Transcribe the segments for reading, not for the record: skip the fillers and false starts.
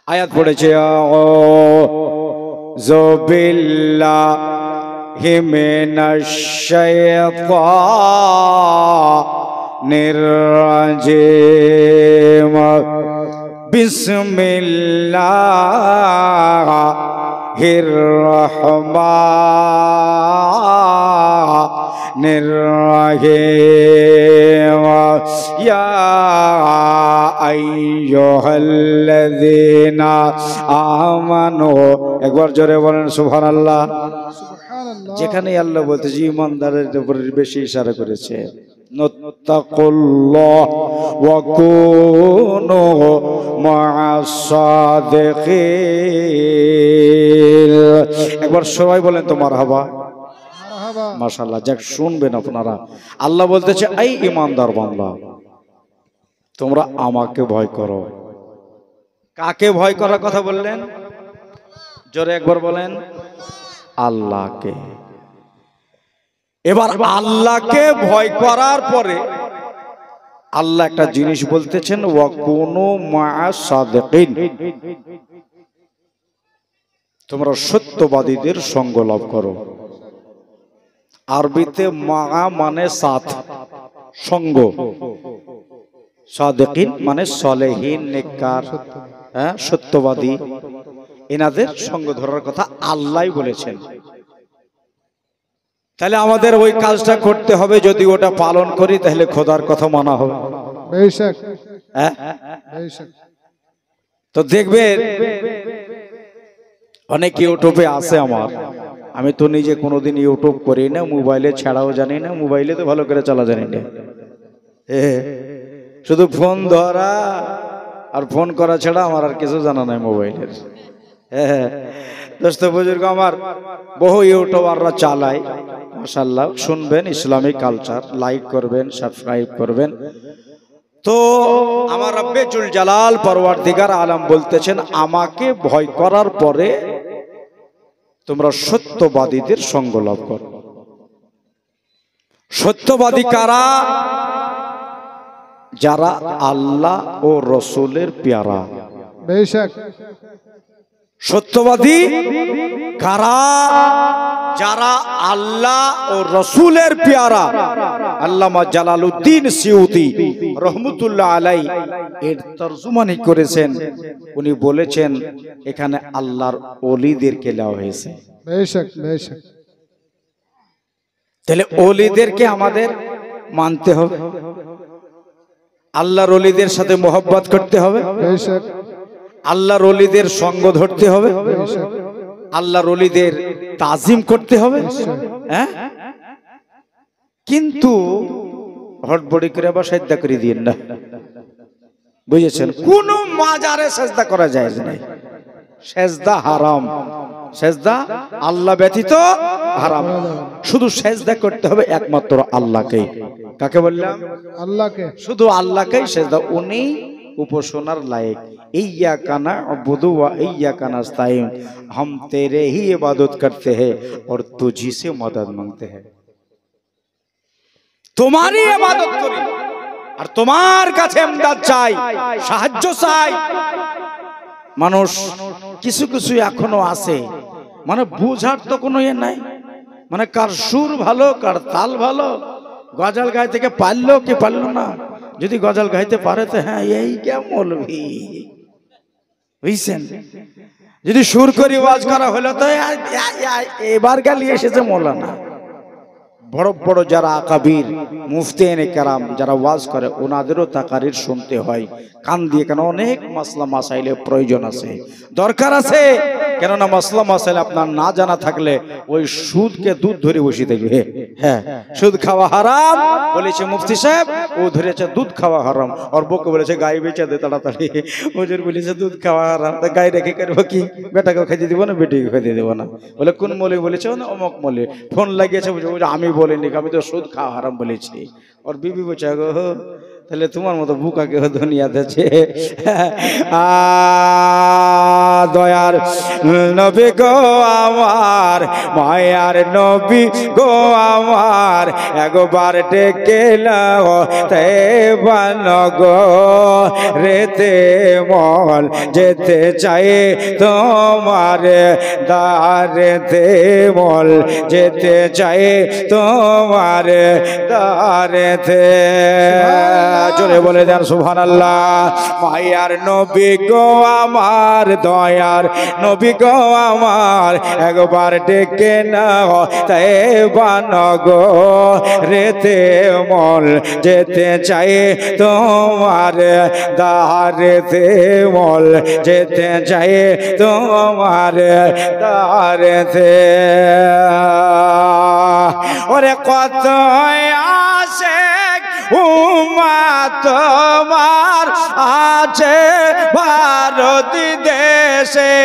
আয়াত পড়েছে আউযু বিল্লাহি মিনাশ শাইতানির রাজিম বিসমিল্লাহির রহমানির রহিম ইয়া আইয়ুহাল্লাযীনা আমানু একবার জোরে বলেন সুবহানাল্লাহ। যেখানে আল্লাহ বলতেছে ঈমানদারের উপর বেশি ইশারা করেছে নত্তাকুল্লাহ ওয়া কুনু মা'আস সাদিকিন। একবার সবাই বলেন তো মারহাবা মাশাআল্লাহ। যাক শুনবেন আপনারা, আল্লাহ বলতেছে এই ঈমানদার বান্দা তোমরা আমাকে ভয় করো। কাকে ভয় করার কথা বললেন? জোরে একবার বলেন আল্লাহকে। এবার আল্লাহকে ভয় করার পরে আল্লাহ একটা জিনিস বলতেছেন ওয়া কুনু মা'আস সাদিকিন, তোমরা সত্যবাদীদের সঙ্গ লাভ করো। আরবিতে মা মানে সাথ, সঙ্গ, সাদিকিন মানে সলেহিন নেককার, হ্যাঁ সত্যবাদী, এনাদের সঙ্গ ধরার কথা আল্লাহই বলেছেন। তাহলে আমাদের ওই কাজটা করতে হবে, যদি ওটা পালন করি তাহলে খোদার কথা মানা হবে। তো দেখবেন অনেক ইউটিউবে আছে আমার, আমি তো নিজে কোনোদিন ইউটিউব করি না, মোবাইলে ছাড়াও জানি না, মোবাইলে তো ভালো করে চালা জানি না, শুধু ফোন ধরা আর ফোন করা ছাড়া আমার আর কিছু জানা নাই মোবাইলের। দোস্ত বুজুর্গ আমার বহু ইউটিউবাররা চালায়, মাশাআল্লাহ শুনবেন ইসলামিক কালচার, লাইক করবেন, সাবস্ক্রাইব করবেন। তো আমার রব্বে জুল জালাল পরওয়ারদিগার আলম বলতেছেন আমাকে ভয় করার পরে তোমরা সত্যবাদীদের সঙ্গ লাভ করো। সত্যবাদী কারা? যারা আল্লাহ ও রসুলের পেয়ারা। সত্যবাদী কারা? যারা আল্লাহ ও রসুলের পেয়ারা। আল্লামা জালালউদ্দিন সিউতি রহমতুল্লাহ আলাই এর তরজমানি করেছেন। উনি বলেছেন এখানে আল্লাহর ওলিদেরকে নেওয়া হয়েছে। তাহলে ওলিদেরকে আমাদের মানতে হবে, আল্লাহর ওলিদের সাথে মোহব্বত করতে হবে, আল্লাহর ওলিদের সঙ্গ ধরতে হবে, আল্লাহর ওলিদের তাজিম করতে হবে। হ্যাঁ, কিন্তু হটবড়ি করে আবার সাজদা করে দিয়েন না, বুঝেছেন? কোন মাজারে সাজদা করা যায় না, সাজদা হারাম, সাজদা আল্লাহ ব্যতীত হারাম। শুধু সাজদা করতে হবে একমাত্র আল্লাহকে। কাকে বললাম? আল্লাহকে। শুধু আল্লাহকেই সাজদা, উনি उपासनार लायक। इय्याका नअबुदु व इय्याका नस्ताईन, हम तेरे ही इबादत करते हैं और तुझी से मदद मांगते हैं। तुम्हारी इबादत करी और तुम्हार काछे इमदाद चाই, সাহায্য চাই। মানুষ কিছু কিছু এখনো আছে, মানে বুঝার তো কোনো ইয়ে নাই, মানে কার সুর ভালো কার তাল ভালো, গজল গাইতে থেকে পারলো কি পারলো না, যদি গজল গাইতে পারে তো হ্যাঁ এই কে মৌলভী, বুঝছেন? যদি সুর করে ওয়াজ করা হলো তো এবার গালি এসেছে মৌলানা। বড় বড় যারা আকাবির মুফতিয়ে কেরাম যারা ওয়াজ করে ওনাদেরও তাকারির শুনতে হয় কান দিয়ে, কেন অনেক মাসলা মাসাইলের প্রয়োজন আছে, দরকার আছে। কেননা মাসলা মাসাইল আপনার না জানা থাকলে ওই সুদকে দুধ ধরে বসে থাকবে। হ্যাঁ, সুদ খাওয়া হারাম বলেছে মুফতি সাহেব, ও ধরেছে দুধ খাওয়া হারাম, আর বউকে বলেছে গাই বেচে দে তাড়াতাড়ি। হুজুর বলেছে দুধ খাওয়া হারাম, তা গাই রেখে করবো কি, বেটাকে খাইতে দিব না বেটিকে খাইতে দিব না। বলে কোন মৌলবি বলেছে? অমুক মৌলবি। ফোন লাগিয়েছে, আমি বলিনি, আমি তো সুদ খাওয়া হারাম বলেছি। और बीबी बचा गो তাহলে তোমার মতো বুকা কেউ দুনিয়াতে আছে? দয়ার নবী গো আমার, মায়ার নবী গো আমার, একবার ডেকে নাও তেবান গো রেতে মল যেতে চাই তোমার দারেতে মল যেতে চাই তোমার দারেতে। জোরে বলে দেন সুবহানাল্লাহ। মায়ার নবী গো আমার, দয়ার নবী গো আমার, একবার ডেকে নাও তেবান গো রেতে মল যেতে চাই তোমার দারেতে মল যেতে চাই তোমার দারেতে। ওরে কত আসে উম্মত তোমার আছে ভারত দেশে,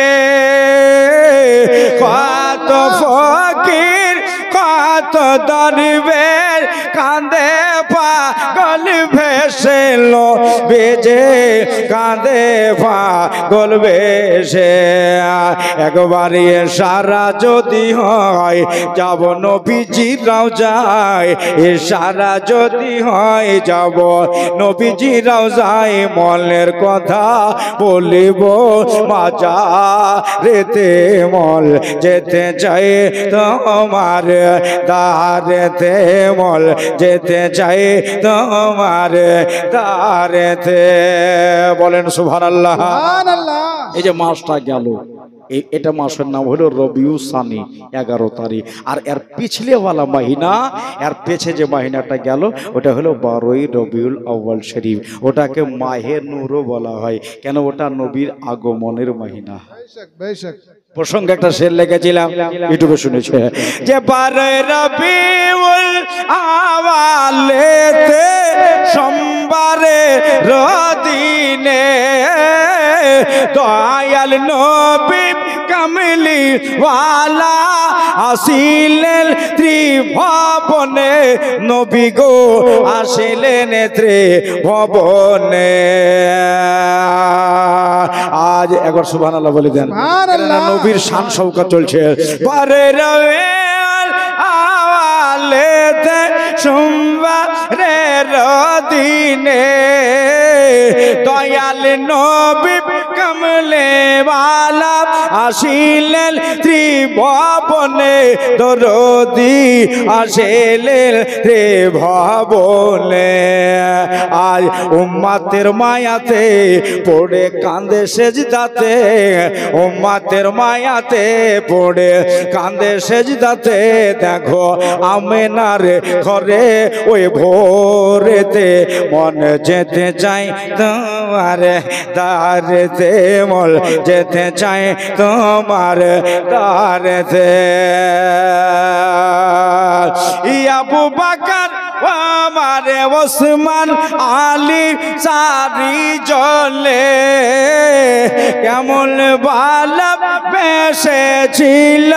কত ফকির কত দরবেশ কাঁদে পাগল ভেসে লো বেজে কাঁদে পাগল ভেসে। একবার সারা যদি হয় যাব নবীজি রওজায়, সারা যদি হয় যাব নবীজি রওজায়, মলের কথা বলিব মাজারেতে মল যেতে চাই তোমার দারেতে মল যেতে চাই তোমার দারেতে। বলেন সুবহানাল্লাহ। এই যে মাসটা গেল, এটা মাসের নাম হলো রবিউল সানি 11 তারিখ। আর এর পিছলেওয়ালা মহিনা, এর পেছে যে মহিনাটা গেল ওটা হলো 12ই রবিউল আউয়াল শরীফ। ওটাকে মাহে নূরও বলা হয়, কেন ওটা নবীর আগমনের মহিনা। প্রসঙ্গে একটা শের লিখেছিলাম, ইউটিউবে শুনেছে যে 12 রবিউল আওয়ালেতে সোমবারে রদিনে দয়াল নবী কামলি ওয়ালা আসিলেন ত্রিভুবনে, নবী গো আসিলেন ত্রিভুবনে। আজ একবার সুবহানাল্লাহ বলে দেন। নবীর শান শওকত চলছে। 12 রবিউল আওয়ালেতে সোমবারের দিনে দয়াল নবী কামলে ওয়ালা আসিলেন ত্রিভুবনে, দরদি আসিলেন ত্রিভুবনে। আজ উম্মতের মায়াতে পড়ে কান্দে সেজদাতে, উম্মতের মায়াতে পড়ে কান্দে সেজদাতে। দেখো আমেনার ঘরে ওই ভোরেতে মন যেতে চাই তোমার দারেতে মল যেতে চাই তোমার দারেতে। আবু বকর আমারে ওসমান আলী সারি জলে কেমন ভালোবেসেছিল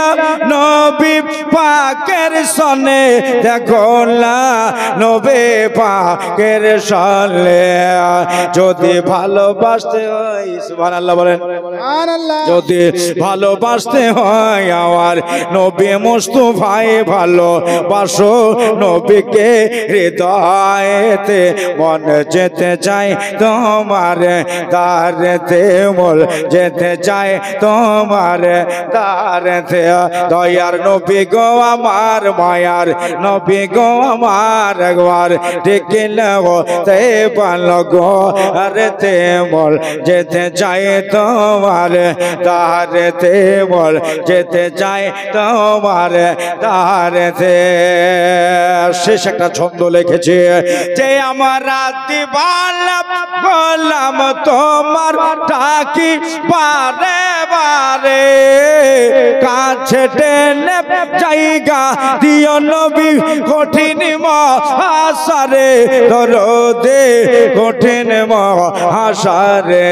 নবী পাকের সনে। দেখো না নবী পাকের সনে, যদি ভালোবাসতে হয় সুবহানাল্লাহ বলেন, যদি ভালোবাসতে হয় আমার নবী মুস্তাফায়ে ভালোবাসো নবীকে হৃদয়েতে মন যেতে চায় তোমার দারেতে মল যেতে চায় তোমার দারেতে। দয়ার নবী গো আমার, মায়ার নবী গো আমার, একবার ডেকে নাও তেবান গো রেতে মল যেতে চায় তোমার দারেতে মল যেতে চায় তোমার দারেতে। শেষ একটা ছন্দ লিখেছে যে আমার দিবালা গোলাম তোমার ডাকি বারে বারে, কাছে টেনে জায়গা দিও নবী কঠিন মহাসারে, দরদে কঠিন মহাসারে।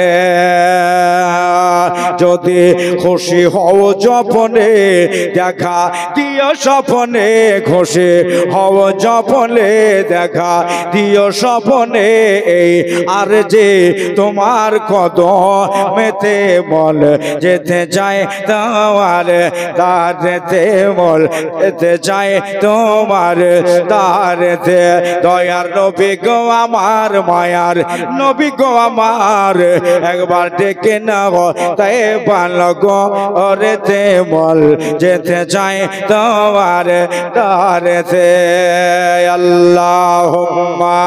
যদি খুশি হও যপনে দেখা দিও স্বপনে, খুশি হও যপনে দেখা দিও স্বপনে। এই আর যে তোমার কদমেতে মল যেতে চায় তোমার দারেতে, মল যেতে চায় তোমার দারেতে। দয়ার নবী গো আমার, মায়ার নবী গো আমার, একবার ডেকে নাও তাই ভালো গো ওরেতে মল যেতে চায় তোমার দারেতে। আল্লাহুম্মা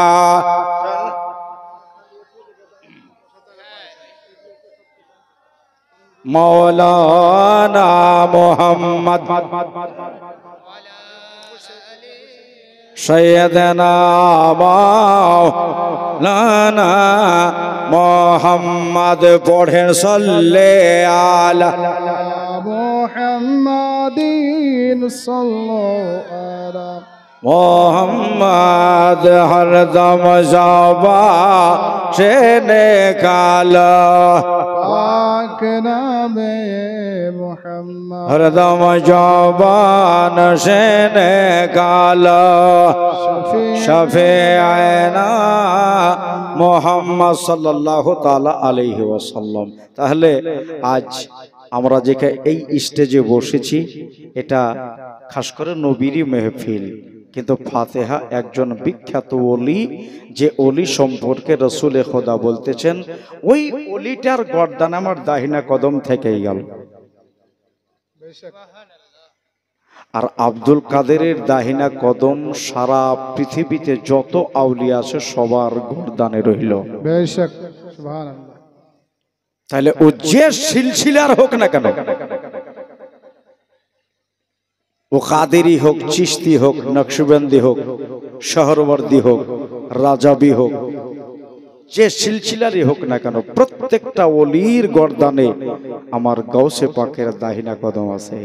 মৌলানা মুহাম্মদ সৈয়দনা মৌলানা মুহাম্মদ পড়েন সাল্লাল্লাহু আলা মুহাম্মাদিন সাল্লাল্লাহু আলা মোহাম্মদ হরদম জাবা শেনে কালা, পাক নামে মুহাম্মদ হরদম জবান শেনে কালা, শফে আয়না মোহাম্মদ সাল্লাল্লাহু তাআলা আলাইহি ওয়াসাল্লাম। তাহলে আজ আমরা যেখানে এই স্টেজে বসেছি এটা খাস করে নবীরই মেহফিল, কিন্তু ফাতেহা একজন বিখ্যাত ওলি, যে ওলি সম্পর্কে রসুলে খোদা বলতেছেন ওই ওলিটার গর্দান আমার দাহিনা কদম থেকেই গেল। আর আব্দুল কাদেরের দাহিনা কদম সারা পৃথিবীতে যত আউলিয়া আছে সবার গর্দানে রইল। বেশক সুবহানাল্লাহ। তাহলে ও যে সিলসিলার হোক না কেন, ও কাদেরি হোক, চিশতি হোক, নকশবন্দি হোক, শহরবর্দী হোক, রাজাবি হোক, যে সিলসিলারই হোক না কেন, প্রত্যেকটা ওলির গর্দানে আমার গাউসে পাকের দাহিনা কদম আছে।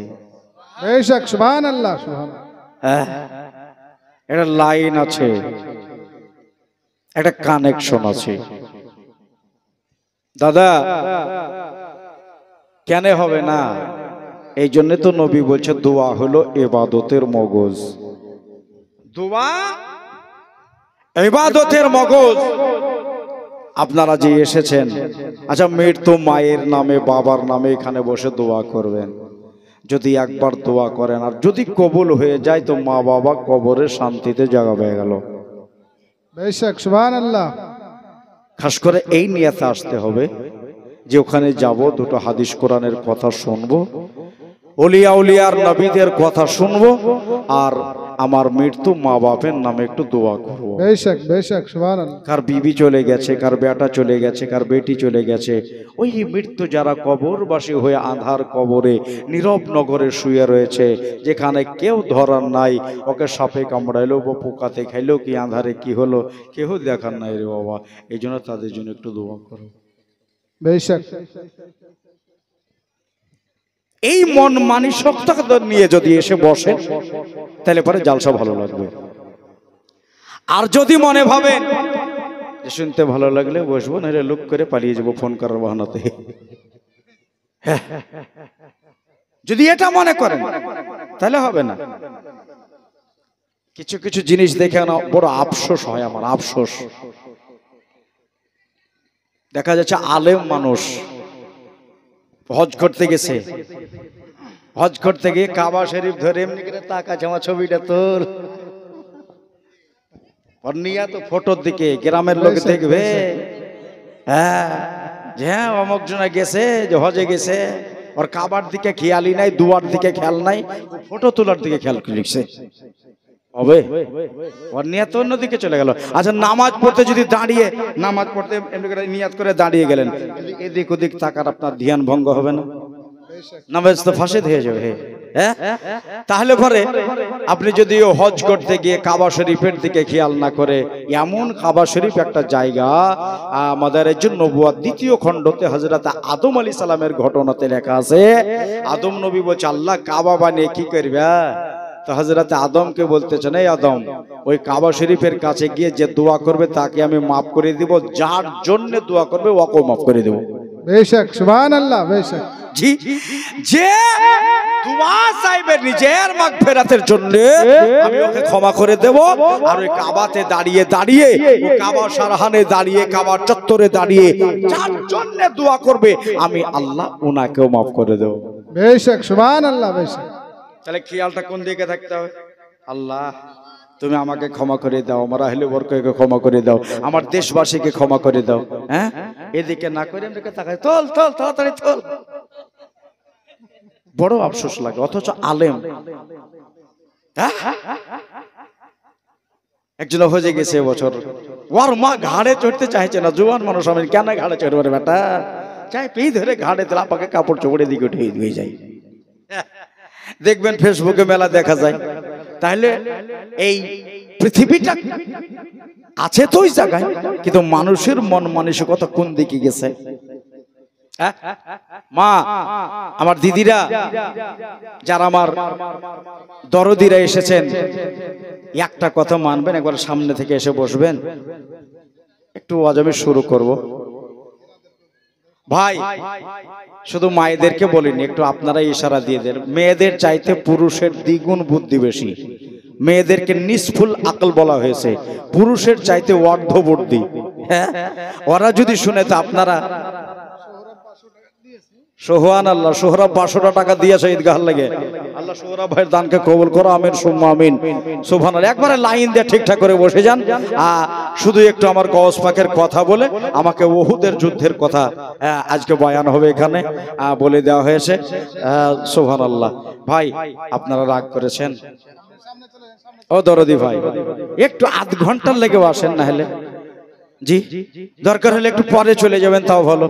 বেশক সুবহানাল্লাহ সুবহানাল্লাহ। একটা লাইন আছে, একটা কানেকশন আছে। দাদা কেন হবে না? এই জন্য তো নবী বলছে দোয়া হলো ইবাদতের মগজ। দোয়া ইবাদতের মগজ। আপনারা যে এসেছেন, আচ্ছা মৃত্যু মায়ের নামে বাবার নামে এখানে বসে দোয়া করবেন। যদি একবার দোয়া করেন আর যদি কবুল হয়ে যায় তো মা বাবা কবরে শান্তিতে জায়গা পেয়ে গেল। বেশক সুবহানাল্লাহ। খাস করে এই নিয়তে আসতে হবে যে ওখানে যাব, দুটো হাদিস কোরআনের কথা শুনবো, ওলিয়া উলিয়ার নবীদের কথা শুনবো, আর আমার মৃত্যু মা বাপের নামে একটু দোয়া করবো। বেশক বেশক সুবহানাল্লাহ। কার বিবি চলে গেছে, কার বেটা চলে গেছে, কার বেটি চলে গেছে, ওই মৃত্যু যারা কবরবাসী হয়ে আধার কবরে নীরব নগরে শুয়ে রয়েছে, যেখানে কেউ ধরার নাই, ওকে সাপে কামড়াইলো বা পোকাতে খাইলো কি আধারে কি হলো কেউ দেখার নাই রে বাবা, এই জন্য তাদের জন্য একটু দোয়া করো। বেশক এই মন মানসিকতা নিয়ে যদি এসে বসে তাহলে পরে জালসা ভালো লাগবে। আর যদি মনে ভাবেন যে শুনতে ভালো লাগলে বসবো, নাহলে লুক করে পালিয়ে যাবো ফোন করার বাহানাতে, যদি এটা মনে করেন তাহলে হবে না। কিছু কিছু জিনিস দেখে না বড় আফসোস হয় আমার, আফসোস। দেখা যাচ্ছে আলেম মানুষ হজ করতে গেছে, হজ করতে গিয়ে কাবা শরীফ ধরে এমনি করে তাকাচ্ছে, আমার ছবিটা তোর, নিয়া তো ফটোর দিকে গ্রামের লোক দেখবে, হ্যাঁ যে হ্যাঁ অমুক জনা গেছে, যে হজে গেছে, ওর কাবার দিকে খেয়ালই নাই, দুয়ার দিকে খেয়াল নাই, ফটো তোলার দিকে খেয়াল লিখছে হবে, ওর নিয়াত অন্যদিকে চলে গেল। আচ্ছা নামাজ পড়তে যদি দাঁড়িয়ে, নামাজ পড়তে এমনি করে নিয়াত করে দাঁড়িয়ে গেলেন, এদিক ওদিক তাকার আপনার ধ্যান ভঙ্গ হবে না? নামাজ তো ফাঁসে হয়ে যাবে। হ্যাঁ, তাহলে পরে আপনি যদি হজ করতে গিয়ে কাবা শরীফের দিকে খেয়াল না করে, এমন কাবা শরীফ একটা জায়গা আমাদের নবুয়াত দ্বিতীয় খণ্ডতে হযরত আদম আলাইহিস সালামের ঘটনাতে লেখা আছে, আদম নবী বলছে আল্লাহ কাবা বানিয়ে কি করবে? তো হযরত আদমকে বলতেছেন, এই আদম ওই কাবা শরীফের কাছে গিয়ে যে দোয়া করবে তাকে আমি মাফ করে দিব, যার জন্য দোয়া করবে ওকেও মাফ করে দেব। বেশক সুবহানাল্লাহ। বেশক জি, যে দুয়া চাইবে নিজের মাগফিরাতের জন্য, আমি ওকে ক্ষমা করে দেব। আর ওই কাবাতে দাঁড়িয়ে দাঁড়িয়ে, ওই কাবা সারহানে দাঁড়িয়ে, কাবার চত্বরে দাঁড়িয়ে যার জন্য দোয়া করবে, আমি আল্লাহ ওনাকেও মাফ করে দেব। বেশক সুবহান আল্লাহ। বেশক। তাহলে খেয়ালটা কোন দিকে থাকতে হবে? আল্লাহ তুমি আমাকে ক্ষমা করে দাও, আমার আহলে বরকতকে ক্ষমা করে দাও, আমার দেশবাসীকে ক্ষমা করে দাও। হ্যাঁ, এদিকে না করে এদিকে তাকায়, তোল তোল তাড়াতাড়ি তোল। বড় আফসোস লাগে। অথচ আলেম, একজন হয়ে গেছে এবছর, ওর মা ঘাড়ে চড়তে চাইছে না। জোয়ান মানুষ, আমি কেন ঘাড়ে চড়বে বেটা? চাই পেয়ে ধরে ঘাড়ে দিলে আপাকে কাপড় চোপড়ে দিকে উঠে ধুয়ে যায়। দেখবেন ফেসবুকে মেলা দেখা যায়। তাহলে এই পৃথিবীটা আছে তো ওই জায়গায়, কিন্তু মানুষের মন মানসিকতা কোন দিকে গেছে? মা, আমার দিদিরা, যারা আমার দরদিরা এসেছেন, একটা কথা মানবেন, একবার সামনে থেকে এসে বসবেন, একটু আজ আমি শুরু করব। ভাই, শুধু মায়েদেরকে বলিনি, একটু আপনারা ইশারা দিয়ে দেন। মেয়েদের চাইতে পুরুষের দ্বিগুণ বুদ্ধি বেশি। মেয়েদেরকে নিষ্ফুল আকল বলা হয়েছে, পুরুষের চাইতে অর্ধ বুদ্ধি। হ্যাঁ, ওরা যদি শুনে তো আপনারা সোহান আল্লাহ। সোহরাব 500 টাকা দিয়েছে ঈদগাহ লাগে। আল্লাহ সোহরাব ভাইয়ের দানকে কবুল করো, আমিন সুম্মা আমিন। সুবহানাল্লাহ। একবারে লাইন দিয়ে ঠিকঠাক করে বসে যান। শুধু একটু আমার গওস পাকের কথা বলে, আমাকে ওহুদের যুদ্ধের কথা আজকে বয়ান হবে এখানে, বলে দেওয়া হয়েছে। সুবহানাল্লাহ। ভাই, আপনারা রাগ করেছেন? ও দরদি ভাই, একটু আধ ঘন্টার লেগে আসেন, না হলে জি, দরকার হলে একটু পরে চলে যাবেন, তাও ভালো।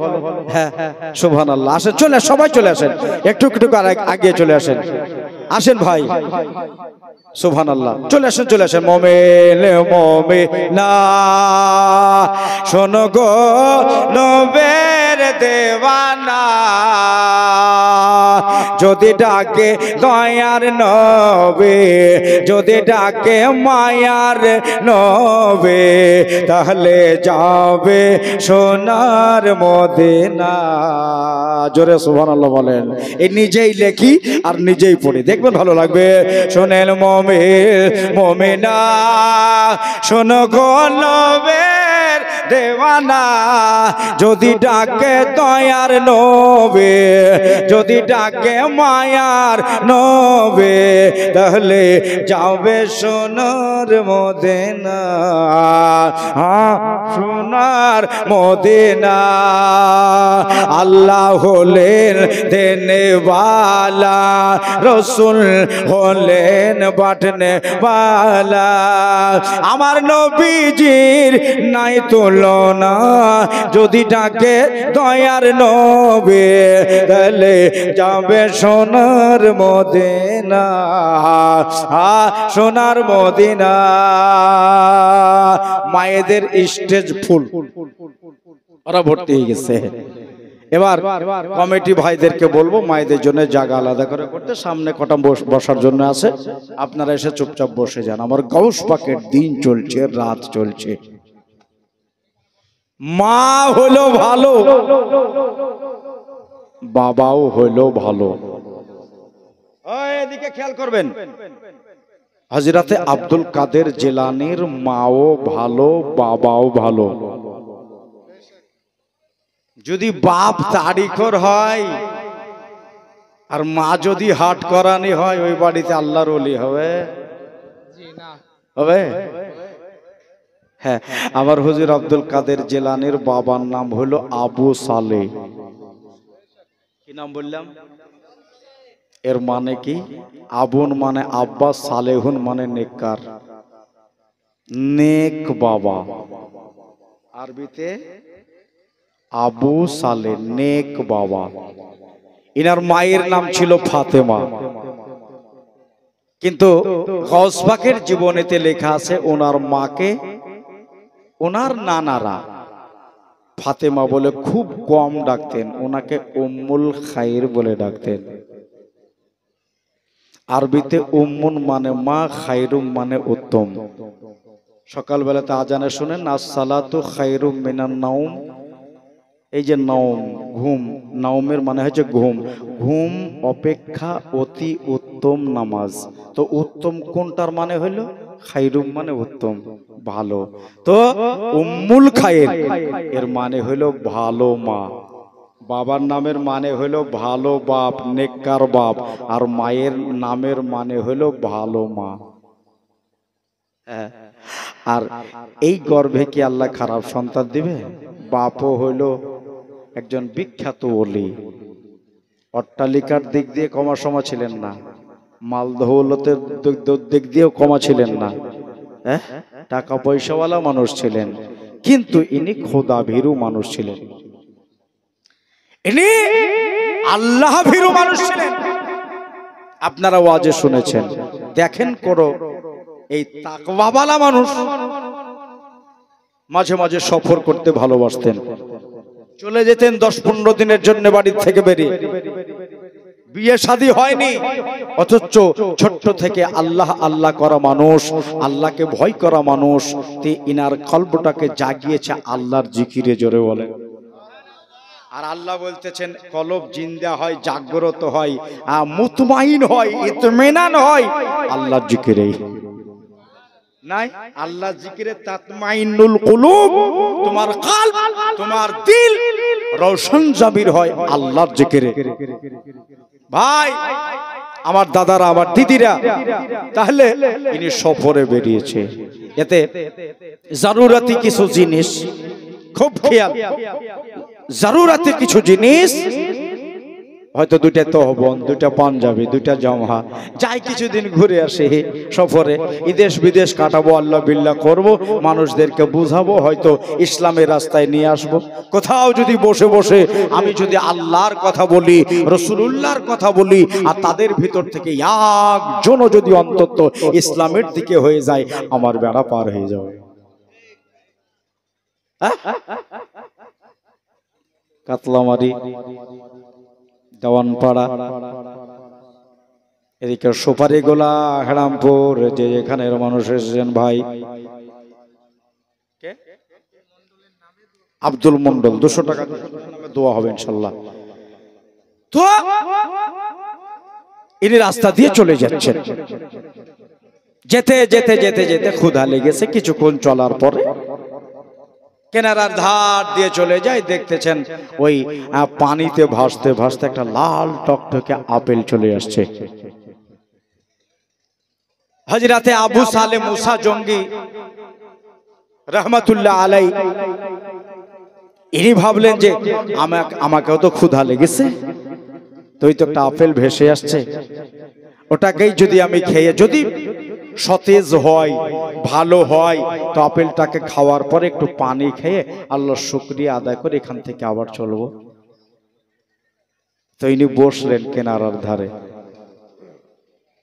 হ্যাঁ, সুবহানাল্লাহ। আসেন, চলে সবাই চলে আসেন, একটু একটু আগে চলে আসেন। আসেন ভাই, সুবহানাল্লাহ। চলে আসেন, চলে আসেন। মোমেন মোমেনা শোনো গো, নবের দেওয়ানা, যদি ডাকে দয়ার নবে, যদি ডাকে মায়ার নবে, তাহলে যাবে সোনার মদিনা। জোরে সুবহানাল্লাহ বলেন। এই নিজেই লেখি আর নিজেই পড়ি, দেখবেন ভালো লাগবে। শোনেন মোমেনা, শোনো গো নবের দেওয়ানা, যদি ডাকে দয়ার নবে, যদি ডাকে মায়ার নবে, তাহলে যাবে সোনার মদিনা। সোনার মদিনা। আল্লাহ হলেন দেনেওয়ালা, রসুল হলেন বাটনে ওয়ালা। আমার নবীজির নাই তুলনা, যদি ডাকে দয়ার নবে, তাহলে যাবে সোনার মদিনা। সোনার মদিনা। মায়েদের স্টেজ ফুল, ওরা ভর্তি হয়ে গেছে। এবার কমিটি ভাইদেরকে বলবো মায়েদের জন্য জায়গা আলাদা করে করতে, সামনে কটা বসার জন্য আছে, আপনারা এসে চুপচাপ বসে যান। আমার গৌস পাকের দিন চলছে, রাত চলছে। মা হলো ভালো, বাবাও হলো ভালো। এদিকে খেয়াল করবেন, হযরতে আব্দুল কাদের জিলানীর মাও ভালো, বাবাও ভালো। যদি বাপ তারিখর হয় আর মা যদি হাট করানি হয়, ওই বাড়িতে আল্লাহর ওলি হবে? হবে? হ্যাঁ, আমার হুজুর আব্দুল কাদের জিলানীর বাবার নাম হলো আবু সালে। কি নাম বললাম? এর মানে কি? আবুন মানে আব্বা, সালেহুন মানে নেককার, নেক বাবা। আরবিতে আবু সালে, নেক বাবা। ইনার মায়ের নাম ছিল ফাতেমা, কিন্তু গওস পাকের জীবনীতে লেখা আছে ওনার মাকে ওনার নানারা ফাতেমা বলে খুব কম ডাকতেন, ওনাকে উম্মুল খাইর বলে ডাকতেন। আরবিতে উম্মুন মানে মা, খাইরুম মানে উত্তম। সকালবেলাতে আজানে শুনেন, আসসালাতু খাইরুম মিনান নাউম, এই যে নওম, ঘুম, নওমের মানে হচ্ছে ঘুম। ঘুম অপেক্ষা অতি উত্তম নামাজ। তো উত্তম কোনটার মানে হইল? খাইরুম মানে উত্তম, ভালো। তো উম্মুল খায়ের এর মানে হইল ভালো মা। বাবার নামের মানে হইল ভালো বাপ, নেককার বাপ। আর মায়ের নামের মানে হইল ভালো মা। আর এই গর্ভে কি আল্লাহ খারাপ সন্তান দিবে? বাপও হইল একজন বিখ্যাত ওলি, অট্টালিকার দিক দিয়ে কমা সমা ছিলেন না, মাল দৌলতের দিক দিয়েও কমা ছিলেন না, টাকা পয়সাওয়ালা মানুষ ছিলেন, কিন্তু ইনি খোদা ভীরু মানুষ ছিলেন, ইনি আল্লাহ ভীরু মানুষ ছিলেন। আপনারা ওয়াজে শুনেছেন, দেখেন করো এই তাকওয়াওয়ালা মানুষ মাঝে মাঝে সফর করতে ভালোবাসতেন। চলে যেতেন 10-15 দিনের জন্য বাড়ি থেকে বেরিয়ে। বিয়ে শাদী হয়নি, অথচ ছোট্ট থেকে আল্লাহ আল্লাহ করা মানুষ, আল্লাহকে ভয় করা মানুষ, ইনার কলবটাকে জাগিয়েছে আল্লাহর জিকিরে। জোরে বলেন। আর আল্লাহ বলতেছেন কলব জিন্দা হয়, জাগ্রত হয়, মুতমাইন হয়, ইতমিনান হয় আল্লাহর জিকিরেই। নাই আল্লাহ জিকিরে তাতমাইনুল কুলুব, তোমার কলব, তোমার দিল রওশন জাবির হয় আল্লাহর জিকিরে। ভাই আমার দাদারা, আমার দিদিরা, তাহলে ইনি সফরে বেরিয়েছে। এতে জরুরতি কিছু জিনিস, খুব খেয়াল, জরুরতি কিছু জিনিস, হয়তো 2টা তহবন, 2টা পাঞ্জাবি, 2টা জামা, যাই কিছুদিন ঘুরে আসে সফরে, দেশ বিদেশ কাটাবো, আল্লাহ বিল্লাহ করব, মানুষদেরকে বুঝাবো, হয়তো ইসলামের রাস্তায় নিয়ে আসব। কোথাও যদি বসে বসে আমি যদি আল্লাহর কথা বলি, রাসূলুল্লাহর কথা বলি, আর তাদের ভিতর থেকে একজনও যদি অন্তত ইসলামের দিকে হয়ে যায়, আমার বেড়া পার হয়ে যাবে। কাতলামারি, দেওয়ানপাড়া, এদিকে সুপারি গোলা, হেরামপুর, যে এখানের মানুষ এসেছেন ভাই আব্দুল মন্ডল, 200 টাকা নামে দোয়া হবে ইনশাল্লাহ। তো ইনি রাস্তা দিয়ে চলে যাচ্ছেন, যেতে যেতে যেতে যেতে ক্ষুধা লেগেছে। কিছুক্ষণ চলার পরে কেনারার ধার দিয়ে চলে যায়, দেখতেছেন ওই পানিতে ভাসতে ভাসতে একটা লাল টকটকে আপেল চলে আসছে। হযরতে আবু সালে মুসা জঙ্গি রহমাতুল্লাহ আলাই, ইনি ভাবলেন যে আমাকেও তো ক্ষুধা লেগেছে, তো এই তো একটা আপেল ভেসে আসছে, ওটাকেই যদি আমি খেয়ে যদি সতেজ হয়, ভালো হয়, তো আপেলটাকে খাওয়ার পরে একটু পানি খেয়ে আল্লাহর শুকরিয়া আদায় করে এখান থেকে আবার চলবো। তো ইনি বসলেন কেনারার ধারে,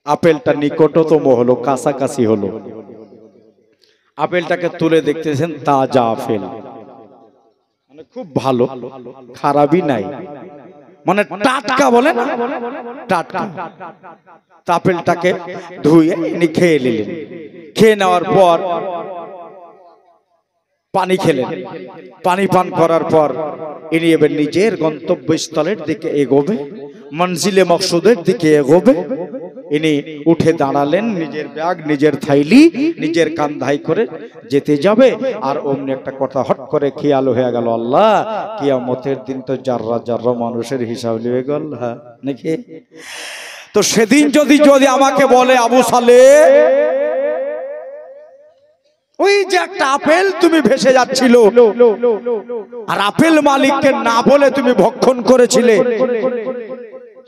আপেলটা নিকটতম হলো, কাছাকাছি হলো, আপেলটাকে তুলে দেখতেছেন তাজা আপেল, মানে খুব ভালো, খারাপই নাই, মানে টাটকা, বলে না টাটকা। আপেলটাকে ধুয়ে ইনি খেয়ে নিলেন। খেয়ে নেওয়ার পর পানি খেলেন, পানি পান করার পর ইনি এবার নিজের গন্তব্যস্থলের দিকে এগোবে, মঞ্জিলে মকসুদের দিকে এগোবে। ইনি উঠে দাঁড়ালেন, নিজের ব্যাগ, নিজের থাইলি নিজের কান্ধায় করে যেতে যাবে। আর অমনি একটা কথা হট করে খেয়াল হয়ে গেল, আল্লাহ কিয়ামতের দিন তো যাররা যাররা মানুষের হিসাব নিয়ে গেল, হ্যাঁ নাকি? তো সেদিন যদি যদি আমাকে বলে আবু সালে, ওই যে একটা আপেল তুমি ভেসে যাচ্ছিল, আর আপেল মালিককে না বলে তুমি ভক্ষণ করেছিলে,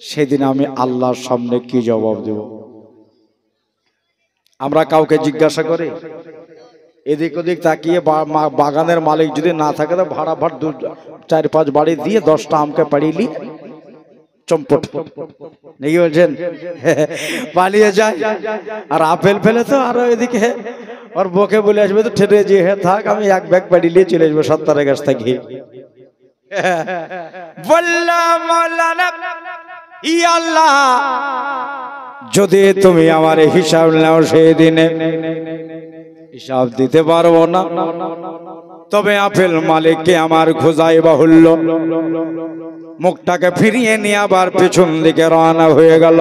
সেদিন আমি আল্লাহর সামনে কি জবাব দেব? আমরা কাউকে জিজ্ঞাসা করি? এদিক ওদিক তাকিয়ে বাগানের মালিক যদি না থাকে, তো ভাড়া 4-5 বাড়ি দিয়ে 10টা আমকে পাড়িয়ে চম্পট নাকি বলছেন পালিয়ে যায়। আর আপেল ফেলে তো আরো এদিকে ওর বকে বলে আসবে, তো ঠেলে যে হে থাক, আমি এক ব্যাগ বাড়ি নিয়ে চলে আসবো 70 গাছ থেকে। বললাম মাওলানা, ই আল্লাহ, যদি তুমি আমার হিসাব নাও, সেই দিনে হিসাব দিতে পারবো না, তবে আপেল মালিককে আমার খোঁজাই বাহুল্য। মুখটাকে ফিরিয়ে নিয়ে আবার পেছন দিকে রওনা হয়ে গেল।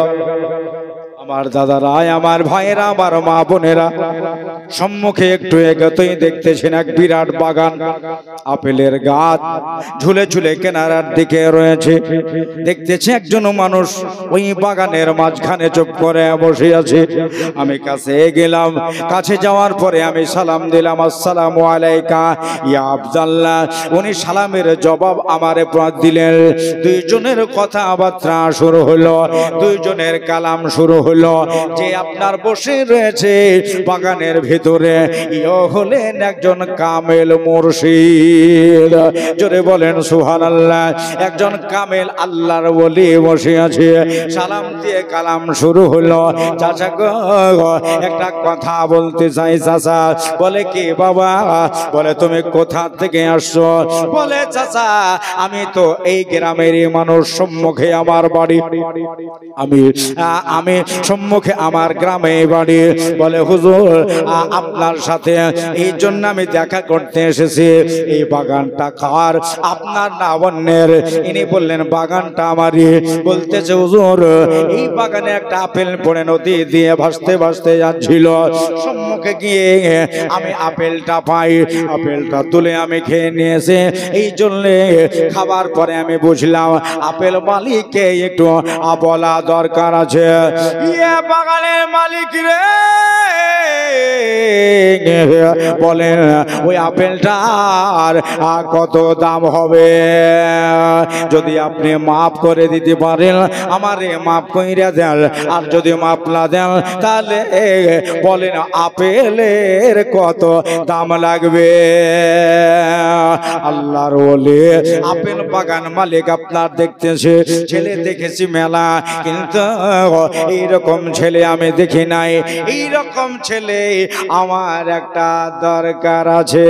আমার দাদারা, আমার ভাইয়েরা, আমার মা বোনেরা, সম্মুখে একটু এগোতেই দেখতেছেন এক বিরাট বাগান, আপেলের গাছ ঝুলে ঝুলে কেনারার দিকে রয়েছে। দেখতেছি একজন মানুষ ওই বাগানের মাঝখানে চুপ করে বসে আছে। আমি কাছে গেলাম, কাছে যাওয়ার পরে আমি সালাম দিলাম, আসসালামু আলাইকা ইয়া আব্দুল্লাহ। উনি সালামের জবাব আমারে দিলেন। দুইজনের কথাবার্তা শুরু হলো, দুইজনের কালাম শুরু হলো। যে আপনার বসে রয়েছে বাগানের ভিতরে, ইও হলেন একজন কামেল মুর্শিদ। জোরে বলেন সুবহানাল্লাহ। একজন কামেল আল্লাহর ওলি বসে আছে। সালাম দিয়ে কালাম শুরু হলো। চাচা গো, একটা কথা বলতে চাই চাচা। বলে কি বাবা? বলে তুমি কোথা থেকে আসছো? বলে চাচা আমি তো এই গ্রামেরই মানুষ, সম্মুখে আমার বাড়ি, আমি সম্মুখে আমার গ্রামে বাড়ি। বলে হুজুর আপনার সাথে এই জন্য আমি দেখা করতে এসেছি। এই বাগানটা কার, আপনার না অন্যের? ইনি বললেন বাগানটা আমারই। বলতেছে হুজুর এই বাগানে একটা আপেল পড়ে নদী দিয়ে ভাসতে ভাসতে যাচ্ছিল। সম্মুখে গিয়ে আমি আপেলটা পাই, আপেলটা তুলে আমি খেয়ে নিয়েছি। এই জন্য খাবার পরে আমি বুঝলাম আপেল মালিককে একটু বলা দরকার আছে। ইয়ে বাগানের মালিক রে, বলেন ওই আপেলটার কত দাম হবে? যদি আপনি মাফ করে দিতে পারেন আমারে মাফ কইরা দেন, আর যদি মাফ না দেন তাহলে বলেন আপেলের কত দাম লাগবে? আল্লাহর ওলি আপেল বাগান মালিক আপনার দেখতেছে, ছেলে দেখেছি মেলা, কিন্তু এইরকম ছেলে আমি দেখি নাই। এইরকম ছেলে আমার একটা দরকার আছে।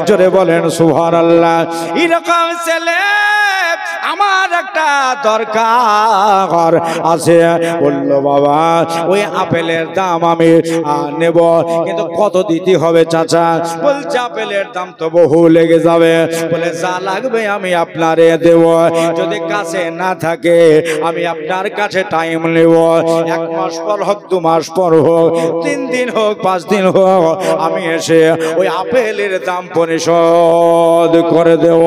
জোরে বলেন সুবহানাল্লাহ। এরকম ছেলে আমার একটা দরকার আছে। বললো বাবা ওই আপেলের দাম আমি নেব, কিন্তু কত দিতে হবে চাচা? বলছে আপেলের দাম তো বহু লেগে যাবে। বলে যা লাগবে আমি আপনারে দেব। যদি কাছে না থাকে আমি আপনার কাছে টাইম নেব। 1 মাস পর হোক, 2 মাস পর হোক, 3 দিন হোক, 5 দিন হোক, আমি এসে ওই আপেলের দাম পরিশোধ করে দেব।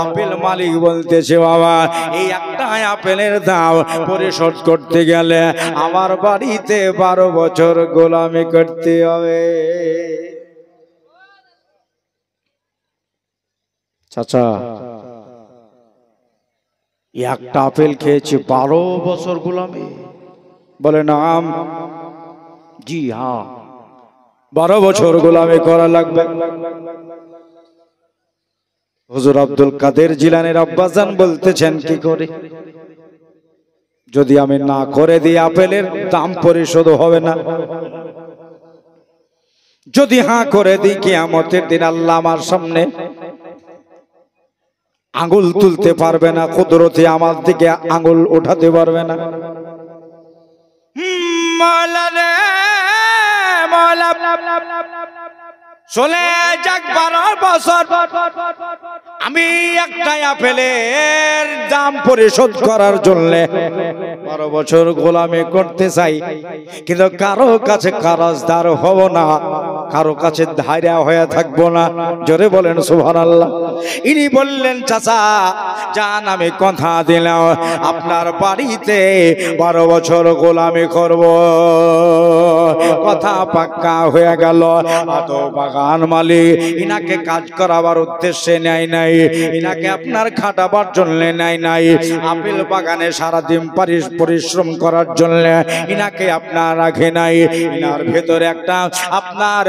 আপেল মালিক বলতেছে বাবা এই একটা আপেলের দাম পরিশোধ করতে গেলে আমার বাড়িতে 12 বছর গোলামি করতে হবে। চাচা একটা আপেল খেয়েছি 12 বছর গোলামি? বলে নাম। জি হ্যাঁ, 12 বছর গোলামি করা লাগবে। হুজুর আব্দুল কাদের জিলানীর আব্বাজান বলতেছেন কি করে? যদি আমি না করে দিই আপেলের দাম পরিশোধ হবে না। যদি হ্যাঁ করে দিই কিয়ামতের দিন আল্লাহ আমার সামনে আঙ্গুল তুলতে পারবে না, কুদরতে আমার দিকে আঙ্গুল উঠাতে পারবে না। মাওলা রে মাওলা, চলে যাক 12 বছর, আমি একটা আপেলের দাম পরিশোধ করার জন্য 12 বছর গোলামি করতে চাই, কিন্তু কারো কাছে কারাজদার হব না, কারো কাছে ধাইরা হয়ে থাকবো না। জোরে বলেন সুবহানাল্লাহ। ইনি বললেন চাচা জান আমি কথা দিলাম আপনার বাড়িতে 12 বছর গোলামি করব। কথা পাক্কা হয়ে গেল। আদো বাগান মালিক ইনাকে কাজ করাবার উদ্দেশ্যে নেয় নাই, ইনাকে আপনার খাটাবার জন্য নেয় নাই, আপেল বাগানে সারাদিন পরিশ্রম করার জন্য ইনাকে আপনার রাখে নাই। ইনার ভেতরে একটা আপনার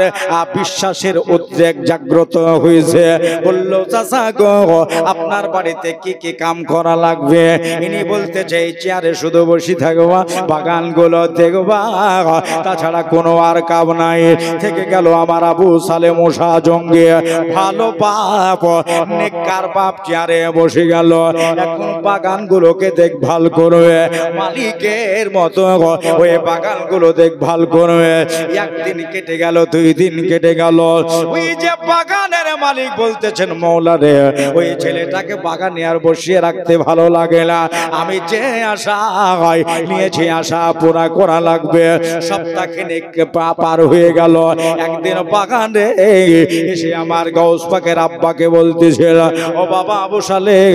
বিশ্বাসের উদ্রেক জাগ্রত হয়েছে। বললো চাচা গো আপনার বাড়িতে কি কি কাম করা লাগবে? ইনি বলতে চাই চেয়ারে শুধু বসে থাকবা, বাগানগুলো দেখবা, তাছাড়া কোনো আর কাম নাই। থেকে গেল আমার আবু সালেম মুসা জঙ্গে, ভালো বাপ নেককার বাপ চেয়ারে বসে গেল। এখন বাগানগুলোকে দেখভাল করবে, মালিকের মতো ওই বাগানগুলো দেখভাল করবে। একদিন কেটে গেল, 2 দিন কেটে গেল। ওই যে বাগানের মালিক বলতেছেন মওলা রে, ওই ছেলেটাকে বাগানে আর বসিয়ে রাখতে ভালো লাগে না, আমি যে আশা নিয়েছি আশা পুরা করা লাগবে। সপ্তাহখানেক পার হয়ে গেল। একদিন বাগানে এসে আমার গাউস পাকের আব্বাকে বলতেছিল, ও বাবা আবু সালেহ,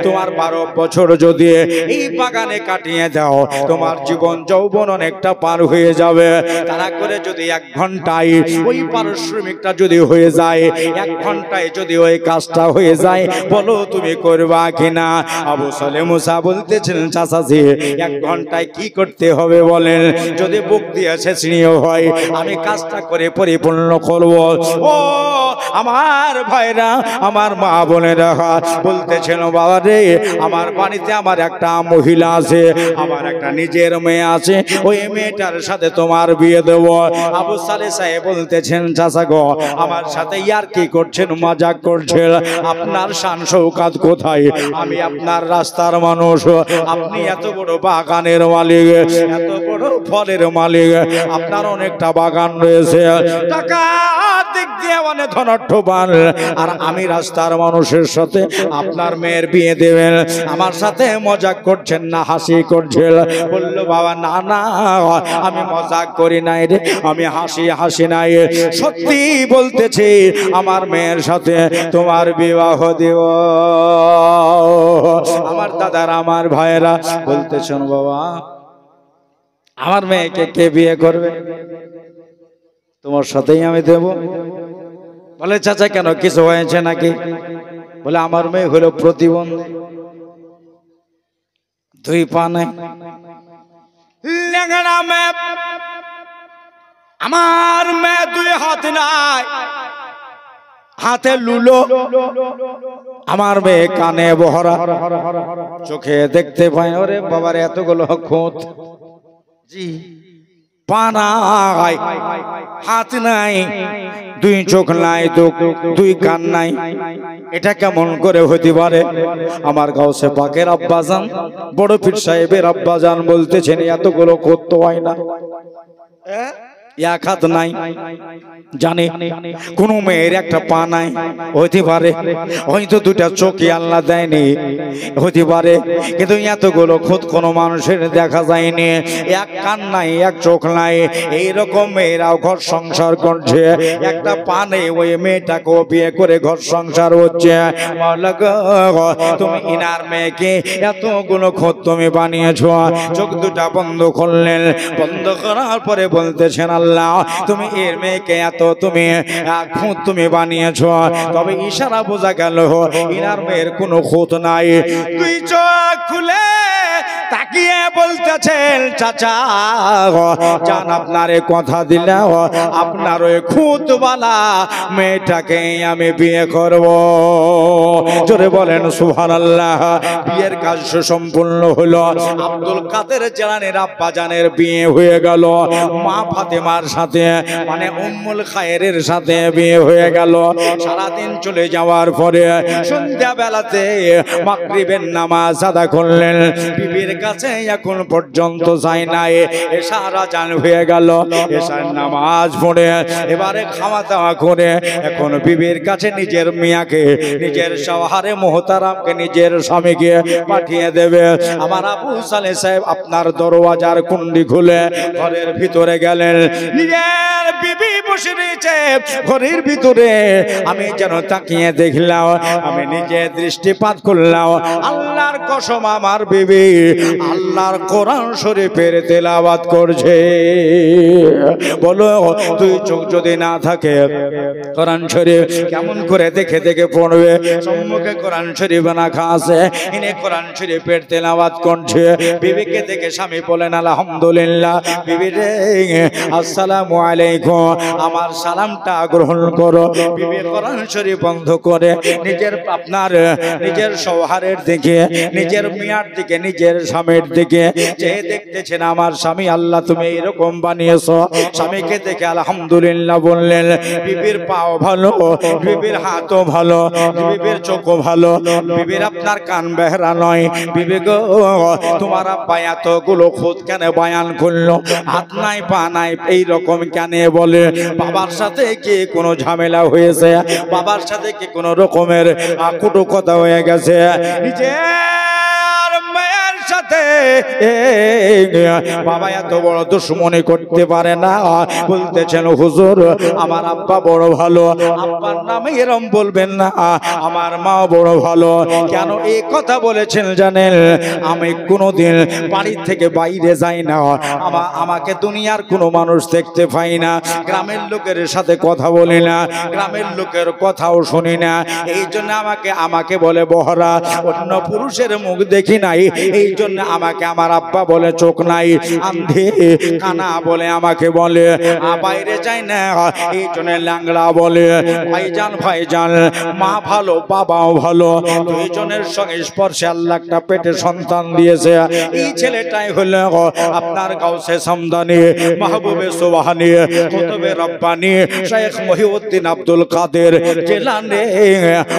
তোমার 12 বছর যদি এই বাগানে কাটিয়ে দাও, তোমার জীবন যৌবন অনেকটা পার হয়ে যাবে। তারা করে যদি 1 ঘন্টায় ওই পারিশ্রমিকটা যদি হয়ে যায়, 1 ঘন্টায় যদি ওই কাজটা হয়ে যায়, বলো তুমি করবা কিনা? আবু সালেহ মুসা বলতেছেন, চাচাজি 1 ঘন্টায় কি করতে হবে বলেন? যদি বুক দিয়ে ছেঁচড়িও হয় আমি কাজটা করে পরিপূর্ণ করব। ও আমার ভাইরা, আমার মা বোনেরা বলতেছেন, বাবা রে, আমার বাড়িতে আমার একটা মহিলা আছে, আমার একটা নিজের মেয়ে আছে, ওই মেয়েটার সাথে তোমার বিয়ে দেব। আবু সালেহ সাহেব বলতেছেন, চাচা গো, আমার সাথে ইয়ার কি করছেন, মজাক করছেন? আপনার শান শৌকাত কোথায়? আমি আপনার রাস্তার মানুষ, আপনি এত বড় বাগানের মালিক, এত বড় ফলের মালিক, আপনার অনেকটা বাগান রয়েছে, টাকা দিক দিয়ে মানে ধনাঢ্যবান, আর আমি রাস্তার মানুষের সাথে আপনার মেয়ের বিয়ে দেবেন? আমার সাথে মজাক করছেন না হাসি করছেন? বলল, বাবা না না, আমি মজাক করি নাই রে, আমি হাসি নাই, সত্যি বলতেছি, আমার মেয়ের সাথে তোমার বিবাহ দেব। আমার দাদার, আমার ভাইয়েরা বলতেছেন, বাবা আমার মেয়েকে কে বিয়ে করবে? তোমার সাথেই আমি দেব। বলে, চাচা কেন, কিছু হয়েছে নাকি? বলে, আমার মেয়ে হলো প্রতিবন্ধী, 2 পা নাই, ল্যাংড়া মেয়ে। আমার মেয়ে 2 হাত নাই, হাতে লুলো। আমার মেয়ে কানে বহরা, চোখে দেখতে পায়। ওরে বাবার এতগুলো খুঁত, জি, পা নাই, হাত নাই, 2 চোখ নাই, 2 কান নাই, এটা কেমন করে হতে পারে? আমার গাউসে পাকের আব্বাজান, বড় পীর সাহেবের আব্বাজান বলতেছেন, এতগুলো করতে হয় না, 1 হাত নাই, জানি কোন মেয়ের একটা পা নাই, হইতে পারে হয়তো 2টা চোখই আল্লাহ দেয়নি, হইতে পারে, কিন্তু এতগুলো খুদ কোনো মানুষের দেখা যায়নি, 1 কান নাই, 1 চোখ নাই, এইরকম মেয়েরাও ঘর সংসার করছে, একটা পা নেই, ওই মেয়েটাকেও বিয়ে করে ঘর সংসার হচ্ছে। মাওলা গো, তুমি ইনার মেয়েকে এতগুলো খুদ তুমি বানিয়েছো। চোখ 2টা বন্ধ করলেন, বন্ধ করার পরে বলতেছেন, আল্লাহ তুমি এর মেয়েকে এত তুমি খুঁত তুমি বানিয়েছো, তবে ইশারা বোঝা গেল ইনার মেয়ের কোনো খুঁত নাই। 2 চোখ খুলে তাকিয়ে বলতেছেন, চাচা জান, আপনারে কথা দিলাম, আপনার ওই খুঁতওয়ালা মেয়েটাকে আমি বিয়ে করব। জোরে বলেন সুবহানাল্লাহ। বিয়ের কাজ সম্পূর্ণ হলো। আব্দুল কাদের জিলানীর আব্বাজানের বিয়ে হয়ে গেল, মা ফাতেমার সাথে মানে উম্মুল খায়েরের সাথে বিয়ে হয়ে গেল। সারাদিন চলে যাওয়ার পরে সন্ধ্যা বেলাতে মাগরিবের নামাজ আদা করলেন। বিবির কাছে এখন পর্যন্ত যায় নাই, এশার আযান হয়ে গেল। এশার নামাজ পড়ে এবারে খাওয়া দাওয়া করে এখন বিবির কাছে নিজের মিয়াকে, নিজের শওহারে মুহতারামকে, নিজের স্বামীকে পাঠিয়ে দেবে। আমার আবু সালেহ সাহেব আপনার দরওয়াজার কুণ্ডি খুলে ঘরের ভিতরে গেলেন। নিজের বিবি বসে রয়েছে ঘরের ভিতরে, আমি যেন তাকিয়ে দেখলাম, আমি নিজে দৃষ্টিপাত করলাম, আল্লাহর কসম আমার বিবি আল্লাহর কোরআন শরীফের তেলাওয়াত করছে। বলো, 2 চোখ যদি না থাকে কোরআন শরীফ কেমন করে দেখে দেখে পড়বে? সম্মুখে কোরআন শরীফ রাখা আছে, ইনি কোরআন শরীফের তেলাওয়াত করছে। বিবিকে দেখে স্বামী বলেন, আলহামদুলিল্লাহ। বিবি রে, আসসালামু আলাইকুম, আমার সালামটা গ্রহণ করো। বিবি কোরআন শরীফ বন্ধ করে নিজের আপনার নিজের শওহারের দিকে, নিজের মিয়ার দিকে, নিজের স্বামীর দিকে দিকে যে দেখতেছেন আমার স্বামী আল্লাহ তুমি এরকম বানিয়েছো। স্বামীকে দেখে আলহামদুলিল্লাহ বললেন। বিবির পাও ভালো, বিবির হাতও ভালো, বিবির চোখও ভালো, বিবির আপনার কান বেহরা নয়। বিবি গো তোমার আব্বা এতগুলো খুদ কেন বয়ান করলো, হাত নাই পা নাই এইরকম কেন বলে? বাবার সাথে কি কোনো ঝামেলা হয়েছে? বাবার সাথে কি কোনো রকমের কটু কথা হয়ে গেছে? নিজের মায়ের সাথে বাবা এত বড় দুশ্মনী করতে পারে না। বলতেছেন হুজুর আমার আব্বা বড় ভালো, আব্বার নামে এরম বলবেন না, আমার মা বড় ভালো। কেন এই কথা বলেছেন জানেন? আমি কোনোদিন বাড়ি থেকে বাইরে যাই না, আমাকে দুনিয়ার কোনো মানুষ দেখতে পাই না, গ্রামের লোকের সাথে কথা বলি না, গ্রামের লোকের কথাও শুনি না। এই জন্য আমাকে বলে বহরা, অন্য পুরুষের মুখ দেখি নাই, এই জন্য আমাকে আমার আব্বা বলে চোখ নাই, আন্ধে কানা বলে আমাকে বলে, বাইরে যাই না এই জন্য ল্যাংড়া বলে। ভাইজান ভাইজান মা ভালো বাবাও ভালো, দুইজনের সঙ্গে স্পর্শে আল্লাহ একটা পেটে সন্তান দিয়েছে। এই ছেলেটাই হলো আপনার গাউসে সামদানি, মাহবুবে সুবহানি, কুতুবে রব্বানি, শেখ মহিউদ্দিন আব্দুল কাদের জিলানী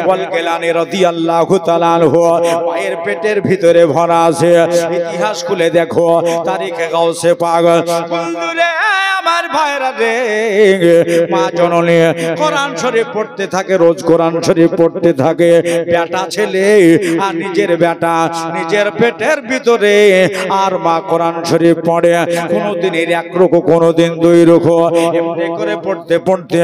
ওয়াল গিলানী রাদিয়াল্লাহু তাআলা আনহু। মায়ের পেটের ভিতরে ভরা আছে, ইতিহাস খুলে দেখো, তারিখে গাউসে পাক। বন্ধুরে আমার ভাইরা রে, মা জননী কোরআন শরীফ পড়তে থাকে, রোজ কোরআন শরীফ পড়তে থাকে। বেটা ছেলে আর নিজের বেটা নিজের পেটের ভিতরে, আর মা কোরআন শরীফ পড়ে। কোনোদিন এক রুকু, কোনোদিন দুই রুকু, এমনি করে পড়তে পড়তে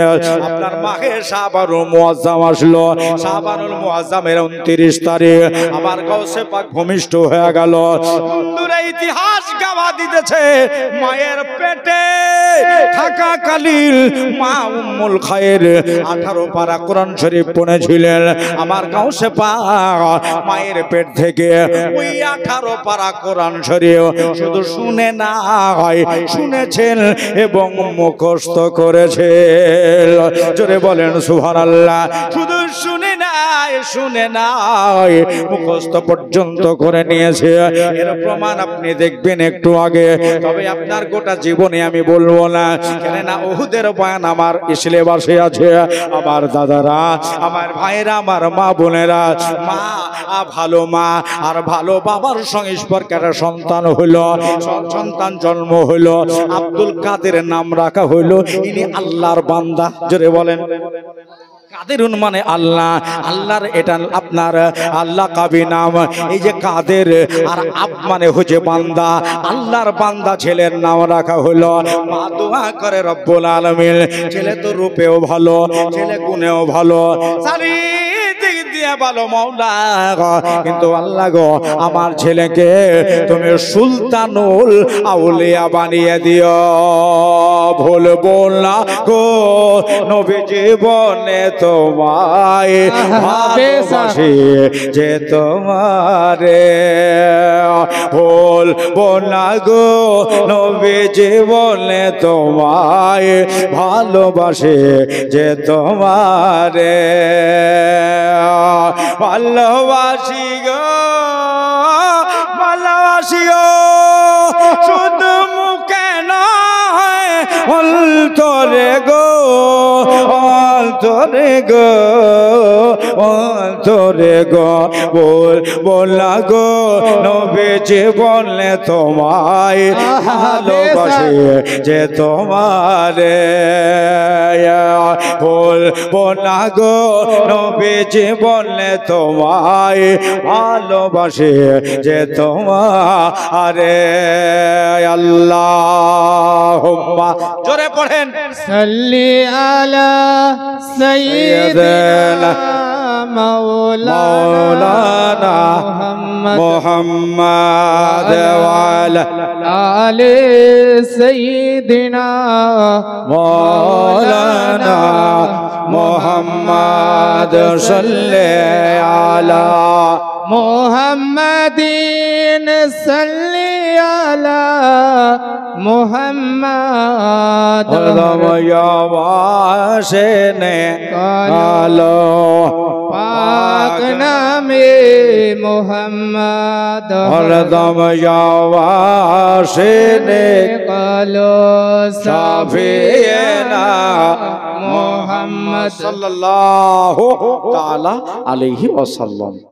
আপনার মাহে শাবানুল মুআজ্জাম আসলো। শাবানুল মুআজ্জামের 29 তারিখ আমার গাউসে পাক ভূমিষ্ঠ হয়ে গেল। বন্ধুরা ইতিহাস গাওয়া দিতেছে, মায়ের পেটে থাকাকালীন মা উম্মুল খায়ের 18 পারা কোরআন শরীফ পড়েছিলেন। আমার গাউসে পাক মায়ের পেট থেকে ওই 18 পারা কোরআন শরীফ শুধু শুনে না হয়, শুনেছেন এবং মুখস্থ করেছেন। জোরে বলেন সুবহানাল্লাহ। শুধু শুনে নাই মুখস্থ পর্যন্ত করে নিয়েছে। এর প্রমাণ আপনি দেখবেন একটু আগে, তবে আপনার গোটা জীবনে আমি বলবো না, কেননা উহুদের বয়ান আমার সিলেবাসে আছে। আমার দাদারা, আমার ভাইরা, আমার মা বোনেরা, মা ভালো মা আর ভালো বাবার সংস্পর্কে একটা সন্তান হইল, সন্তান জন্ম হইল, আব্দুল কাদের নাম রাখা হইল। ইনি আল্লাহর বান্দা। জোরে বলেন কাদেরুন মানে আল্লাহ, আল্লাহর এটা আপনার আল্লাহ কাবি নাম। এই যে কাদের আর আব মানে হচ্ছে বান্দা, আল্লাহর বান্দা ছেলের নাম রাখা হলো। মা দোয়া করে রব্বুল আলামিন, ছেলে তো রূপেও ভালো, ছেলে গুণেও ভালো, চারিদিক দিয়ে ভালো মাওলা, কিন্তু আল্লাহ গো আমার ছেলেকে তুমি সুলতানুল আউলিয়া বানিয়ে দিও। ভুলবো না গো নবী জীবনে তোমায় ভালোবাসি যে তোমারে, ভুলবো না গো নবী জীবনে তোমায় ভালোবাসি যে তোমারে, ভালোবাসি গো ভালোবাসি গো, শুধু মুখে নয় অন্তরে গো, অন্তরে গো, অন্তরে গো। বলা গো নবী জীবনে তোমায় ভালোবাসি যে তোমারে, বলবো না গো নবী জীবনে তোমায় ভালোবাসি যে তোমারে। আল্লাহুম্মা, জোরে পড়েন, সাল্লি আলা সাইয়্যিদিনা মাওলানা মুহাম্মদ ওয়া আলা আলি সাইয়্যিদিনা মাওলানা মুহাম্মদ সাল্লি আলা মুহাম্মাদিন صلی علی محمد হরদম ইয়াবাসেনে কালো পাক নামে মোহাম্মদ হরদম ইয়াবাসেনে কালো শাফিয়েনা মোহাম্মদ সাল্লাল্লাহু তাআলা আলাইহি ওয়াসাল্লাম।